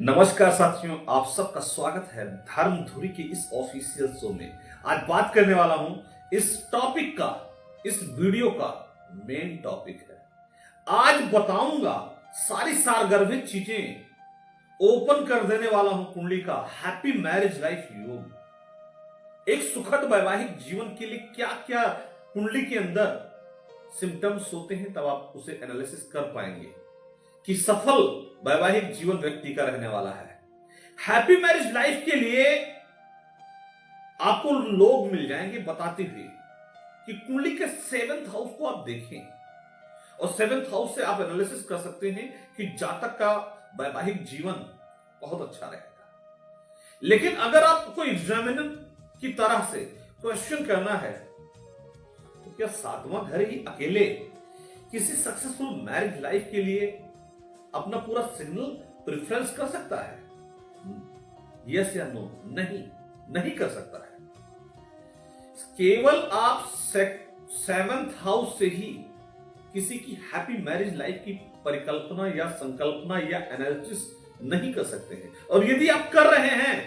नमस्कार साथियों, आप सबका स्वागत है धर्म धुरी की इस ऑफिशियल शो में। आज बात करने वाला हूं इस टॉपिक का, इस वीडियो का मेन टॉपिक है। आज बताऊंगा सारी सारगर्भित चीजें, ओपन कर देने वाला हूं कुंडली का हैप्पी मैरिज लाइफ योग। एक सुखद वैवाहिक जीवन के लिए क्या क्या कुंडली के अंदर सिम्टम्स होते हैं, तब आप उसे एनालिसिस कर पाएंगे कि सफल वैवाहिक जीवन व्यक्ति का रहने वाला है। हैप्पी मैरिज लाइफ के लिए आपको लोग मिल जाएंगे बताते हुए कि कुंडली के 7th हाउस को आप देखें और 7th हाउस से आप एनालिसिस कर सकते हैं कि जातक का वैवाहिक जीवन बहुत अच्छा रहेगा। लेकिन अगर आपको एग्जामिनर की तरह से क्वेश्चन करना है तो क्या 7वां घर ही अकेले किसी सक्सेसफुल मैरिज लाइफ के लिए अपना पूरा सिग्नल प्रेफरेंस कर सकता है? यस या नो? नहीं कर सकता है। केवल आप 7th हाउस से ही किसी की हैप्पी मैरिज लाइफ की परिकल्पना या संकल्पना या एनालिसिस नहीं कर सकते हैं, और यदि आप कर रहे हैं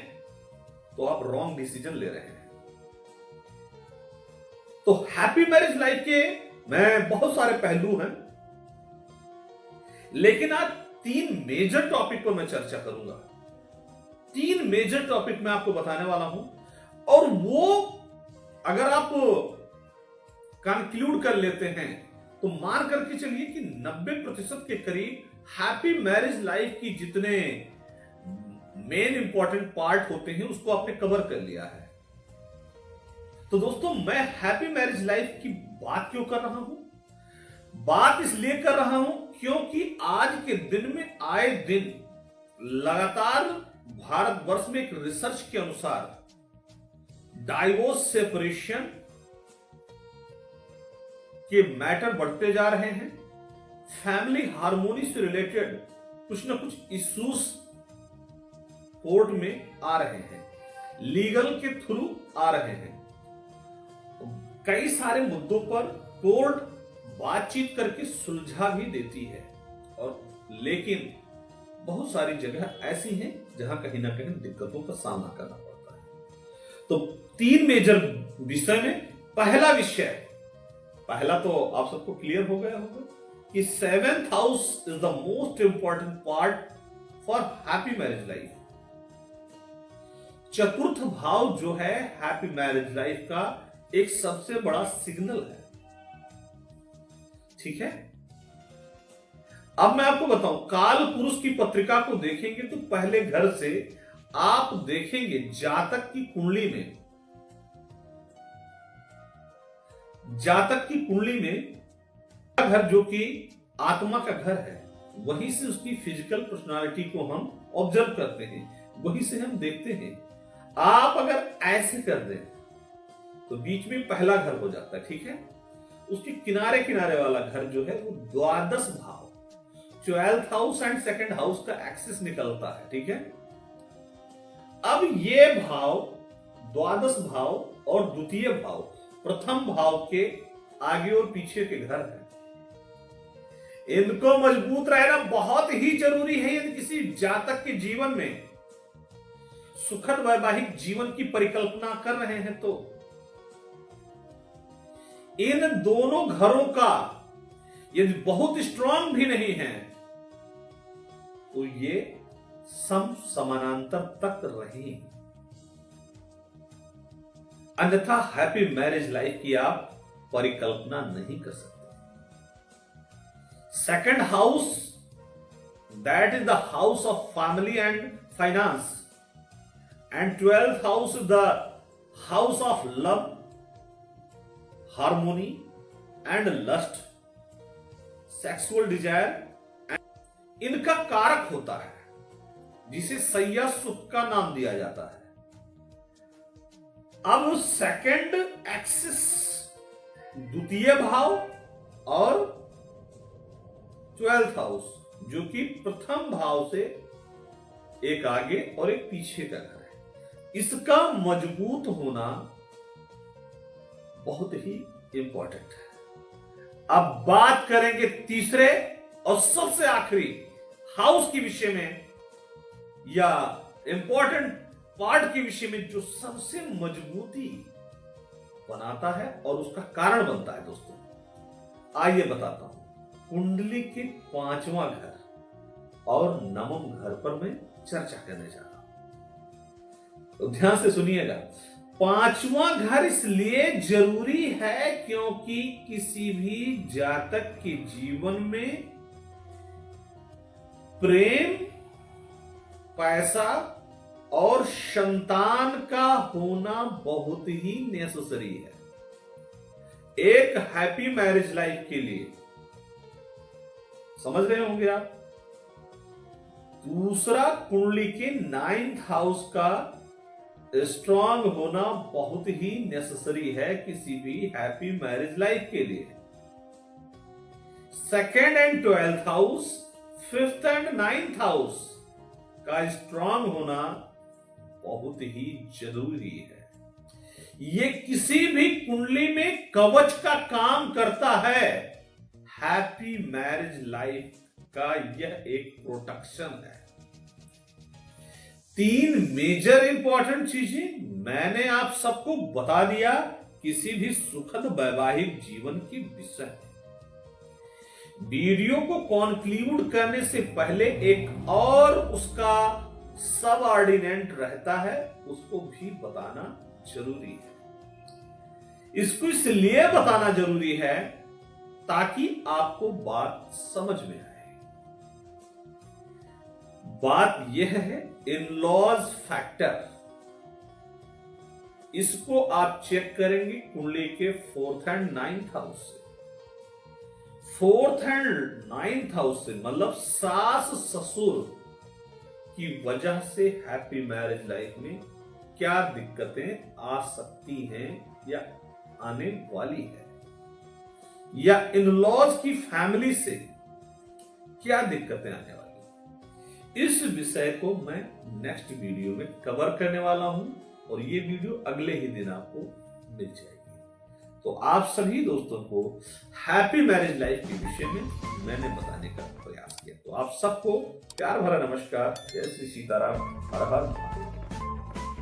तो आप रॉन्ग डिसीजन ले रहे हैं। तो हैप्पी मैरिज लाइफ के मैं बहुत सारे पहलू हैं, लेकिन आज 3 मेजर टॉपिक पर मैं चर्चा करूंगा। 3 मेजर टॉपिक मैं आपको बताने वाला हूं, और वो अगर आप कंक्लूड कर लेते हैं तो मान करके चलिए कि 90% के करीब हैप्पी मैरिज लाइफ की जितने मेन इंपॉर्टेंट पार्ट होते हैं उसको आपने कवर कर लिया है। तो दोस्तों, मैं हैप्पी मैरिज लाइफ की बात क्यों कर रहा हूं? बात इसलिए कर रहा हूं क्योंकि आज के दिन में आए दिन लगातार भारतवर्ष में एक रिसर्च के अनुसार डाइवोर्स सेपरेशन के मैटर बढ़ते जा रहे हैं। फैमिली हार्मोनी से रिलेटेड कुछ ना कुछ इश्यूज कोर्ट में आ रहे हैं, लीगल के थ्रू आ रहे हैं। कई सारे मुद्दों पर कोर्ट बातचीत करके सुलझा भी देती है, और लेकिन बहुत सारी जगह ऐसी हैं जहां कहीं ना कहीं दिक्कतों का सामना करना पड़ता है। तो 3 मेजर विषय में पहला तो आप सबको क्लियर हो गया होगा कि 7th house is the most important part for happy marriage life. चतुर्थ भाव जो है हैप्पी मैरिज लाइफ का एक सबसे बड़ा सिग्नल है। ठीक है, अब मैं आपको बताऊं, काल पुरुष की पत्रिका को देखेंगे तो पहले घर से आप देखेंगे जातक की कुंडली में घर जो कि आत्मा का घर है, वहीं से उसकी फिजिकल पर्सनालिटी को हम ऑब्जर्व करते हैं, वहीं से हम देखते हैं। आप अगर ऐसे कर दें तो बीच में पहला घर हो जाता है, ठीक है। उसके किनारे किनारे वाला घर जो है वो द्वादश भाव, 12th house and 2nd house का एक्सिस निकलता है, ठीक है। अब ये भाव, द्वादश भाव और द्वितीय भाव, प्रथम भाव के आगे और पीछे के घर हैं। इनको मजबूत रहना बहुत ही जरूरी है यदि किसी जातक के जीवन में सुखद वैवाहिक जीवन की परिकल्पना कर रहे हैं। तो इन दोनों घरों का यदि बहुत स्ट्रांग भी नहीं है तो ये समानांतर तक रहें, अन्यथा हैप्पी मैरिज लाइफ की आप परिकल्पना नहीं कर सकते। 2nd house, that is the house of family and finance, and 12th house is the house of love, harmony and lust, sexual desire, इनका कारक होता है, जिसे सैया सुख का नाम दिया जाता है। अब 2nd एक्सिस, द्वितीय भाव और 12th हाउस जो कि प्रथम भाव से एक आगे और एक पीछे का घर है, इसका मजबूत होना बहुत ही इंपॉर्टेंट है। अब बात करेंगे तीसरे और सबसे आखिरी हाउस के विषय में, या इंपॉर्टेंट पार्ट के विषय में जो सबसे मजबूती बनाता है और उसका कारण बनता है दोस्तों, आइए बताता हूं। कुंडली के 5वां घर और 9वां घर पर मैं चर्चा करने जा रहा हूं, तो ध्यान से सुनिएगा। 5वां घर इसलिए जरूरी है क्योंकि किसी भी जातक के जीवन में प्रेम, पैसा और संतान का होना बहुत ही नेसेसरी है एक हैप्पी मैरिज लाइफ के लिए। समझ रहे होंगे आप। दूसरा, कुंडली के 9th हाउस का स्ट्रांग होना बहुत ही नेसेसरी है किसी भी हैप्पी मैरिज लाइफ के लिए। 2nd and 12th house, 5th and 9th house का स्ट्रांग होना बहुत ही जरूरी है। ये किसी भी कुंडली में कवच का काम करता है। हैप्पी मैरिज लाइफ का यह एक प्रोटेक्शन है। 3 मेजर इंपॉर्टेंट चीजें मैंने आप सबको बता दिया किसी भी सुखद वैवाहिक जीवन के विषय। वीडियो को कॉन्क्लूड करने से पहले एक और उसका सब ऑर्डिनेंट रहता है, उसको भी बताना जरूरी है। इसको इसलिए बताना जरूरी है ताकि आपको बात समझ में आए। बात यह है इन-लॉज फैक्टर। इसको आप चेक करेंगे कुंडली के 4th एंड 9th हाउस से। 4th एंड 9th हाउस से मतलब सास ससुर की वजह से हैप्पी मैरिज लाइफ में क्या दिक्कतें आ सकती हैं या आने वाली है, या इन-लॉज की फैमिली से क्या दिक्कतें आने वाली है। इस विषय को मैं नेक्स्ट वीडियो में कवर करने वाला हूं और ये वीडियो अगले ही दिन आपको मिल जाएगी। तो आप सभी दोस्तों को हैप्पी मैरिज लाइफ के विषय में मैंने बताने का प्रयास किया। तो आप सबको प्यार भरा नमस्कार। जय श्री सीताराम। हर हर महादेव।